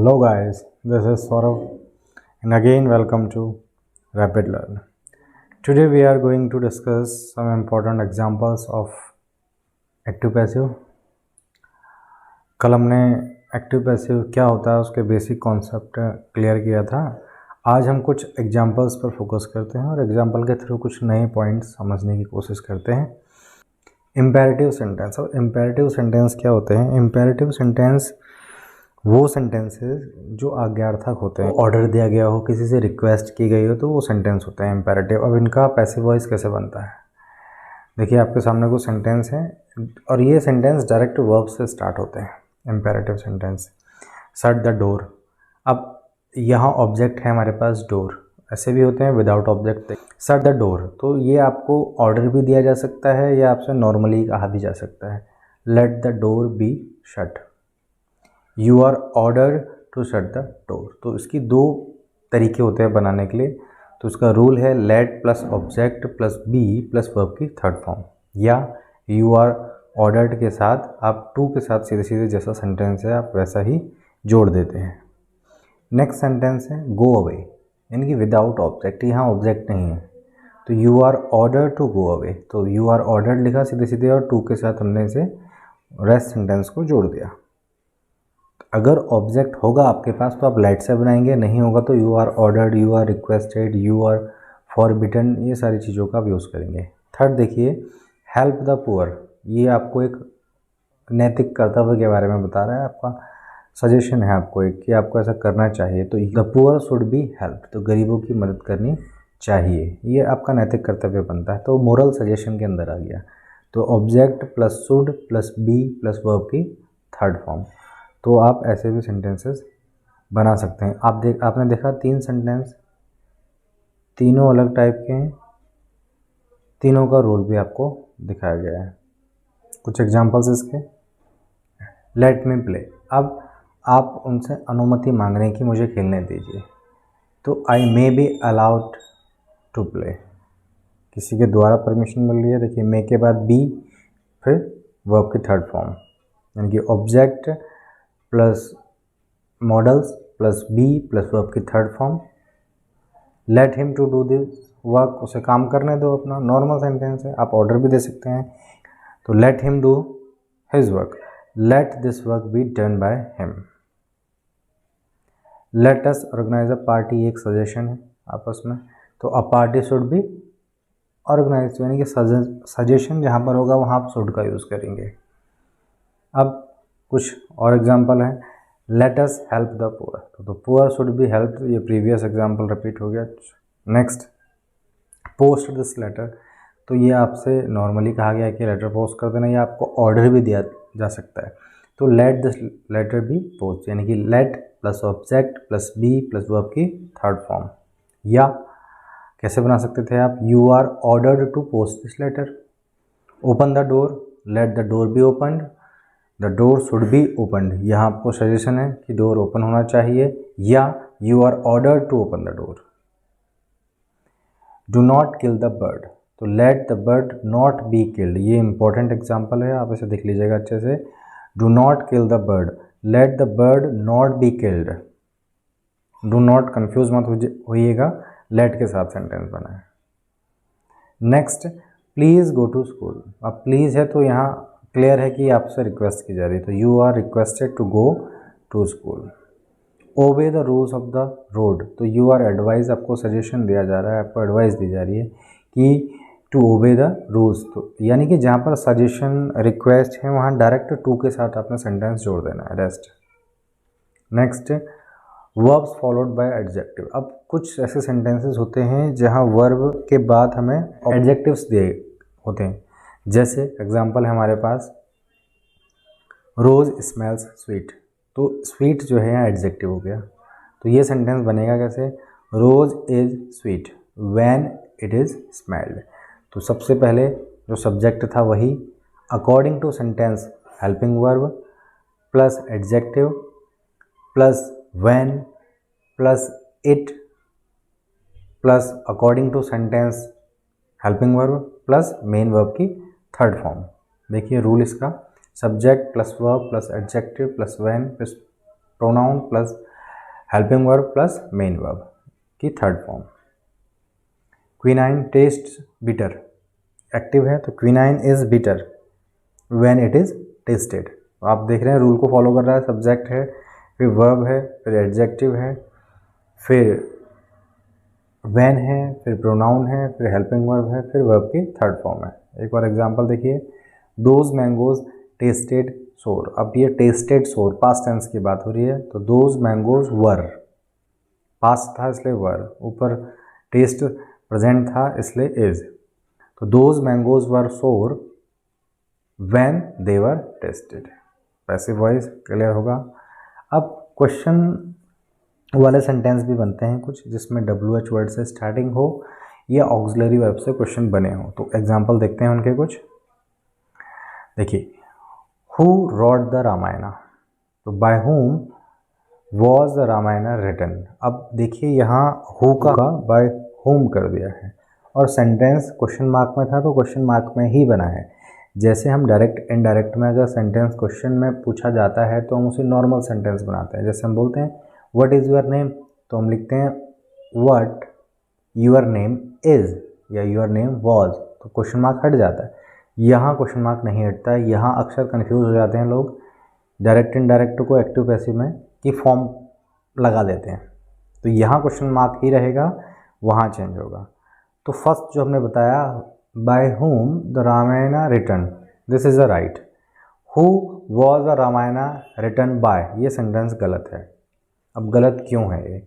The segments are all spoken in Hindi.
Hello guys, this is Saurav and again welcome to Rapid Learn. Today we are going to discuss some important examples of active passive. कल हमने एक्टिव पैसिव क्या होता है उसके बेसिक कॉन्सेप्ट क्लियर किया था. आज हम कुछ एग्जांपल्स पर फोकस करते हैं और एग्जांपल के थ्रू कुछ नए पॉइंट्स समझने की कोशिश करते हैं. Imperative sentence. और इम्पेरेटिव सेंटेंस क्या होते हैं? इम्पेरेटिव सेंटेंस वो सेंटेंसेस जो आज्ञार्थक होते हैं. ऑर्डर दिया गया हो, किसी से रिक्वेस्ट की गई हो, तो वो सेंटेंस होते हैं इम्पेरेटिव. अब इनका पैसिव वॉइस कैसे बनता है? देखिए आपके सामने कुछ सेंटेंस है और ये सेंटेंस डायरेक्ट वर्ब से स्टार्ट होते हैं. Imperative sentence. Shut the door. अब यहाँ ऑब्जेक्ट है हमारे पास डोर. ऐसे भी होते हैं without object. Shut the door, तो ये आपको ऑर्डर भी दिया जा सकता है या आपसे नॉर्मली कहा भी जा सकता है. Let the door be shut. You are order to shut the door. तो इसकी दो तरीके होते हैं बनाने के लिए. तो उसका रूल है let plus object plus be plus verb की थर्ड फॉर्म, या यू आर ऑर्डर्ड के साथ आप टू के साथ सीधे सीधे जैसा सेंटेंस है आप वैसा ही जोड़ देते हैं. नेक्स्ट सेंटेंस है गो अवे, यानी कि विदाउट ऑब्जेक्ट. यहाँ ऑब्जेक्ट नहीं है तो you are order to go away. तो यू आर ऑर्डर्ड लिखा सीधे सीधे और टू के साथ हमने इसे रेस्ट सेंटेंस को जोड़ दिया. अगर ऑब्जेक्ट होगा आपके पास तो आप लेट से बनाएंगे, नहीं होगा तो you are ordered, you are requested, you are forbidden, ये सारी चीज़ों का आप यूज़ करेंगे. थर्ड देखिए हेल्प द पुअर. ये आपको एक नैतिक कर्तव्य के बारे में बता रहा है. आपका सजेशन है आपको एक कि आपको ऐसा करना चाहिए. तो the poor should be help, तो गरीबों की मदद करनी चाहिए. ये आपका नैतिक कर्तव्य बनता है. तो मोरल सजेशन के अंदर आ गया. तो object plus should plus be plus verb की थर्ड फॉर्म. तो आप ऐसे भी सेंटेंसेस बना सकते हैं. आपने देखा तीन सेंटेंस, तीनों अलग टाइप के हैं, तीनों का रूल भी आपको दिखाया गया है. कुछ एग्जांपल्स इसके. Let me play. अब आप उनसे अनुमति मांग रहे हैं कि मुझे खेलने दीजिए. तो I may be allowed to play. किसी के द्वारा परमिशन मिल रही है. देखिए मे के बाद बी फिर वर्ब की थर्ड फॉर्म, यानी कि object plus models plus be plus verb की third form. Let him to do this work, उसे काम करने दो अपना. नॉर्मल सेंटेंस है, आप ऑर्डर भी दे सकते हैं. तो let him do his work. Let this work be done by him. Let us organise a party, एक सजेशन है आपस में. तो a party should be organise, यानी कि सजेशन जहाँ पर होगा वहाँ आप शुड का यूज़ करेंगे. अब कुछ और एग्जाम्पल है. Let us help the poor, तो पुअर शुड बी हेल्प. ये प्रीवियस एग्जाम्पल रिपीट हो गया. Next post this letter. तो ये आपसे नॉर्मली कहा गया है कि लेटर पोस्ट कर देना, या आपको ऑर्डर भी दिया जा सकता है. तो let this letter be post, यानी कि let plus object plus be plus verb की थर्ड फॉर्म. या कैसे बना सकते थे आप? You are ordered to post this letter. Open the door. Let the door be opened. The door should be opened. यहाँ आपको सजेशन है कि डोर ओपन होना चाहिए, या you are ordered to open the door. Do not kill the bird. तो let the bird not be killed. ये इंपॉर्टेंट एग्जाम्पल है, आप इसे देख लीजिएगा अच्छे से. Do not kill the bird. Let the bird not be killed. Do not confuse मत होइएगा, लेट के साथ सेंटेंस बना है. Next please go to school. अब प्लीज़ है तो यहाँ क्लियर है कि आपसे रिक्वेस्ट की जा रही है. तो you are requested to go to school. Obey the rules of the road. तो यू आर एडवाइज, आपको सजेशन दिया जा रहा है, आपको एडवाइस दी जा रही है कि टू ओबे द रूल्स. तो यानी कि जहाँ पर सजेशन रिक्वेस्ट है वहाँ डायरेक्ट टू के साथ आपने सेंटेंस जोड़ देना है. Rest. Next verbs followed by adjective. अब कुछ ऐसे सेंटेंसेस होते हैं जहाँ वर्ब के बाद हमें एडजेक्टिव्स दिए होते हैं. जैसे एग्जाम्पल है हमारे पास रोज़ स्मेल्स स्वीट. तो स्वीट जो है यहाँ एडजेक्टिव हो गया. तो ये सेंटेंस बनेगा कैसे? Rose is sweet when it is smelled. तो सबसे पहले जो सब्जेक्ट था वही, according to sentence helping verb plus adjective plus when plus it plus according to sentence helping verb plus main verb की थर्ड फॉर्म. देखिए रूल इसका, subject plus verb plus adjective plus when plus pronoun plus helping verb plus main verb की third form. Quinine taste bitter, active है तो quinine is bitter when it is tested. आप देख रहे हैं रूल को फॉलो कर रहा है। सब्जेक्ट है, फिर वर्ब है, फिर एडजेक्टिव है, फिर व्हेन है, फिर प्रोनाउन है, फिर हेल्पिंग वर्ब है, फिर वर्ब की थर्ड फॉर्म है। एक और एग्जांपल देखिए, दोज मैंगोज टेस्टेड सोर। अब ये टेस्टेड सोर पास्ट टेंस की बात हो रही है, तो दोज मैंगोज वर, पास्ट था इसलिए वर, ऊपर टेस्ट प्रेजेंट था इसलिए इज, तो दोज मैंगोज वर सोर when they were tested. Passive voice clear होगा। अब क्वेश्चन वाले सेंटेंस भी बनते हैं कुछ जिसमें WH वर्ड से स्टार्टिंग हो या ऑक्सिलरी वर्ब से क्वेश्चन बने हो। तो एग्जांपल देखते हैं उनके कुछ। देखिए, हु रॉट द रामायणा, तो by whom was the Ramayana written. अब देखिए यहाँ हु का बाय हुम कर दिया है और सेंटेंस क्वेश्चन मार्क में था तो क्वेश्चन मार्क में ही बना है। जैसे हम डायरेक्ट इनडायरेक्ट में अगर सेंटेंस क्वेश्चन में पूछा जाता है तो हम उसे नॉर्मल सेंटेंस बनाते हैं। जैसे हम बोलते हैं व्हाट इज़ योर नेम, तो हम लिखते हैं व्हाट योर नेम इज़ या योर नेम वॉज, तो क्वेश्चन मार्क हट जाता है। यहाँ क्वेश्चन मार्क नहीं हटता है, यहाँ अक्सर कन्फ्यूज हो जाते हैं लोग, डायरेक्ट इनडायरेक्ट को एक्टिव पैसिव में की फॉर्म लगा देते हैं। तो यहाँ क्वेश्चन मार्क ही रहेगा, वहाँ चेंज होगा। तो फर्स्ट जो हमने बताया by whom the Ramayana written, this is a right. Who was the Ramayana written by, ये सेंटेंस गलत है। अब गलत क्यों है ये?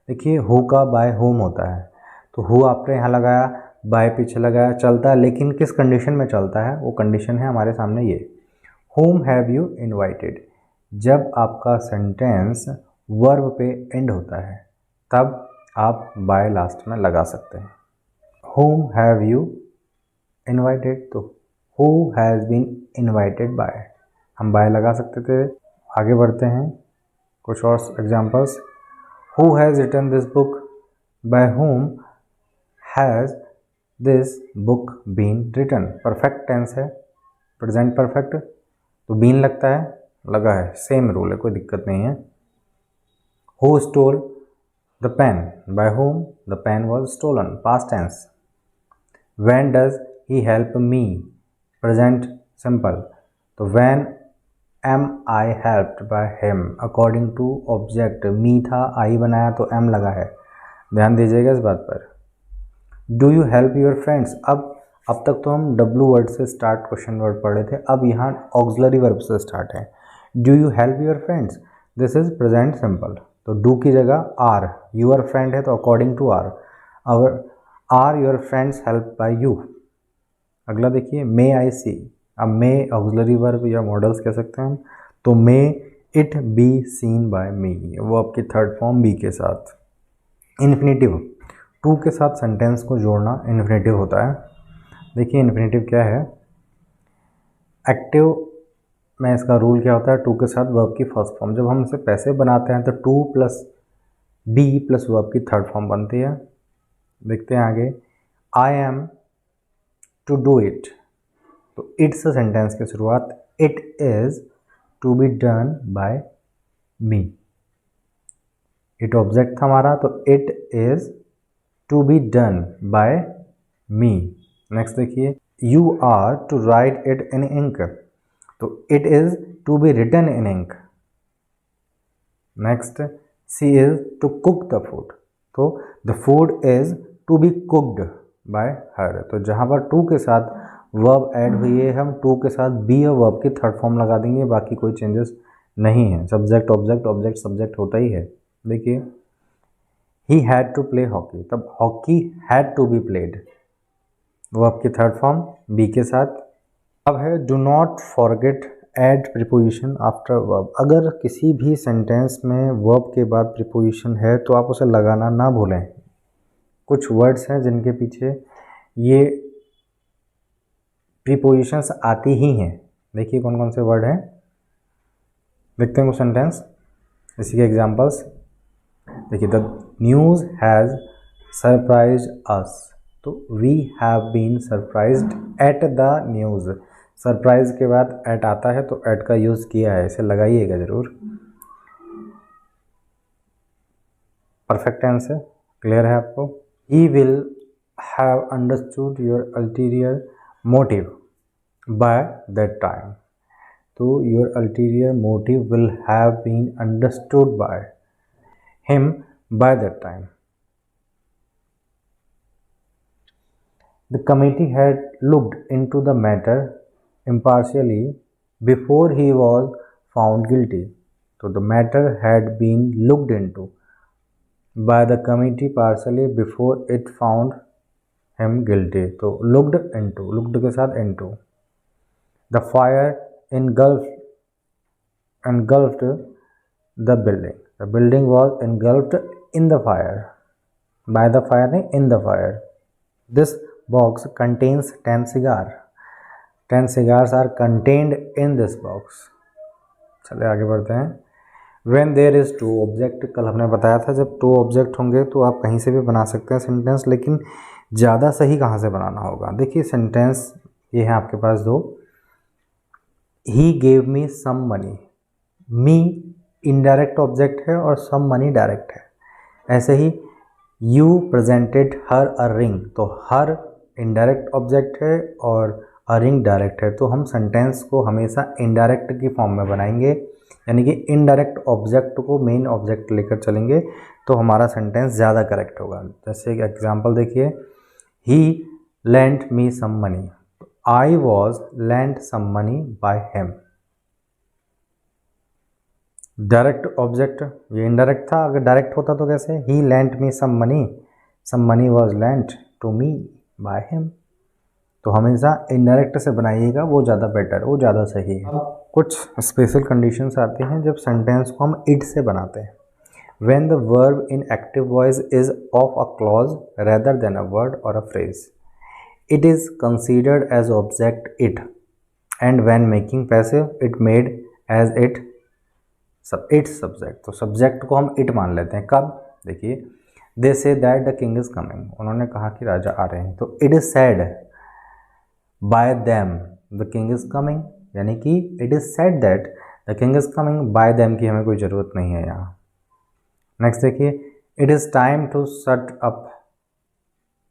देखिए हु का बाय हुम होता है, तो हु आपने यहाँ लगाया, बाय पीछे लगाया, चलता है, लेकिन किस कंडीशन में चलता है? वो कंडीशन है हमारे सामने ये, whom have you invited। जब आपका सेंटेंस वर्ब पे एंड होता है तब आप बाय लास्ट में लगा सकते हैं। whom have you invited, तो who has been invited by, हम बाय लगा सकते थे। आगे बढ़ते हैं कुछ और examples. who has written this book, by whom has this book been written। Perfect tense है, प्रेजेंट परफेक्ट, तो बीन लगता है, लगा है, सेम रूल है, कोई दिक्कत नहीं है। Who stole the pen, by whom the pen was stolen, past tense। When does he help me, present simple, तो when am I helped by him, according to object, me था, I बनाया तो am लगा है, ध्यान दीजिएगा इस बात पर। Do you help your friends, अब तक तो हम W वर्ड से स्टार्ट क्वेश्चन वर्ड पढ़ रहे थे, अब यहाँ ऑक्सिलरी वर्ब से स्टार्ट है। Do you help your friends, this is present simple, तो डू की जगह आर, यूर फ्रेंड है तो according to are, are your friends help by you. अगला देखिए, मे आई सी, अब मे ऑक्सिलरी वर्ब या मॉडल्स कह सकते हैं हम, तो may it be seen by me, वो आपकी थर्ड फॉर्म बी के साथ। इन्फिनेटिव, टू के साथ सेंटेंस को जोड़ना इन्फिनेटिव होता है। देखिए इन्फिनेटिव क्या है, एक्टिव में इसका रूल क्या होता है, टू के साथ वर्ब की फर्स्ट फॉर्म। जब हम इसे पैसिव बनाते हैं तो to plus be plus verb की थर्ड फॉर्म बनती है। देखते हैं आगे, I am to do it, तो इट से सेंटेंस की शुरुआत, it is to be done by me, it object था हमारा, तो it is to be done by me. Next देखिए, you are to write it in ink, तो it is to be written in ink. Next, she is to cook the food, तो the food is to be cooked by her. तो जहाँ पर टू के साथ वर्ब ऐड हुई है, हम टू के साथ बी और वर्ब की थर्ड फॉर्म लगा देंगे, बाकी कोई चेंजेस नहीं है। सब्जेक्ट ऑब्जेक्ट, ऑब्जेक्ट सब्जेक्ट होता ही है। देखिए, he had to play hockey, तब hockey had to be played, वो आपकी थर्ड फॉर्म बी के साथ। अब है do not forget add preposition after verb. अगर किसी भी सेंटेंस में वर्ब के बाद प्रीपोजिशन है तो आप उसे लगाना ना भूलें। कुछ वर्ड्स हैं जिनके पीछे ये प्रीपोजिशंस आती ही हैं। देखिए कौन कौन से वर्ड हैं, देखते हैं कुछ सेंटेंस, इसी के एग्जांपल्स। देखिए, the news has surprised us, तो we have been surprised at the news. Surprise के बाद एट आता है तो एट का यूज़ किया है, इसे लगाइएगा ज़रूर। परफेक्ट टेंस है, क्लियर है आपको। He will have understood your ulterior motive by that time, तो your ulterior motive will have been understood by him by that time. The committee had looked into the matter impartially before he was found guilty. So the matter had been looked into by the committee partially before it found him guilty. तो looked के साथ into. The fire engulfed the building. The building was engulfed in the fire. By the fire नहीं, in the fire. This box contains 10 cigars. 10 cigars are contained in this box. चलिए आगे बढ़ते हैं। When there is two object, कल हमने बताया था जब two object होंगे तो आप कहीं से भी बना सकते हैं सेंटेंस, लेकिन ज़्यादा सही कहाँ से बनाना होगा। देखिए सेंटेंस ये है आपके पास दो। He gave me some money. Me indirect object है और some money डायरेक्ट है। ऐसे ही You presented her a ring, तो हर इनडायरेक्ट ऑब्जेक्ट है और अ रिंग डायरेक्ट है, तो हम सेंटेंस को हमेशा इनडायरेक्ट की फॉर्म में बनाएंगे, यानी कि इनडायरेक्ट ऑब्जेक्ट को मेन ऑब्जेक्ट लेकर चलेंगे तो हमारा सेंटेंस ज़्यादा करेक्ट होगा। जैसे एक एग्जांपल देखिए, he lent me some money, I was lent some money by him. Direct object, ये इनडायरेक्ट था, अगर डायरेक्ट होता तो कैसे, he lent me some money was lent to me by him. तो हमेशा इनडायरेक्ट से बनाइएगा, वो ज़्यादा बेटर, वो ज़्यादा सही है। कुछ स्पेशल कंडीशंस आती हैं जब सेंटेंस को हम इट से बनाते हैं। When the verb in active voice is of a clause rather than a word और a phrase, it is considered as object it, and when making passive it made as it subject. तो सब्जेक्ट को हम इट मान लेते हैं कब, देखिए, they say that the king is coming, उन्होंने कहा कि राजा आ रहे हैं, तो it is said by them the king is coming, यानी कि it is said that the king is coming, by them की हमें कोई ज़रूरत नहीं है यहाँ। नेक्स्ट देखिए, it is time to shut up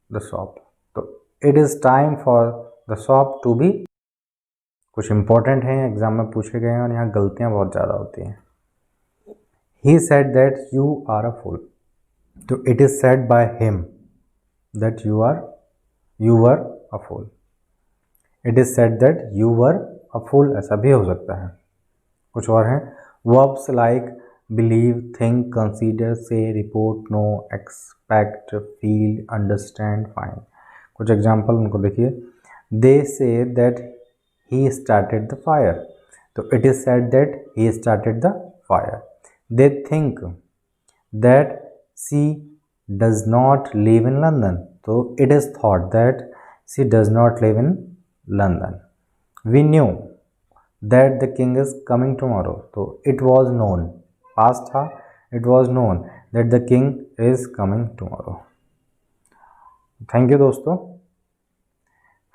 the shop, तो it is time for the shop to be, कुछ इंपॉर्टेंट है एग्जाम में पूछे गए हैं और यहाँ गलतियाँ बहुत ज़्यादा होती हैं। He said that you are a fool, तो it is said by him that you were a fool. It is said that you were a fool, ऐसा भी हो सकता है। कुछ और हैं verbs like believe, think, consider, say, report, know, expect, feel, understand, find। कुछ एग्जाम्पल उनको देखिए, they say that he started the fire, तो it is said that he started the fire। They think that she does not live in London, so it is thought that she does not live in London। We knew that the king is coming tomorrow, so it was known, past था, it was known that the king is coming tomorrow। Thank you दोस्तों,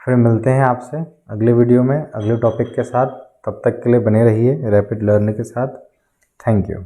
फिर मिलते हैं आपसे अगले वीडियो में अगले टॉपिक के साथ। तब तक के लिए बने रहिए रैपिड लर्निंग के साथ। Thank you.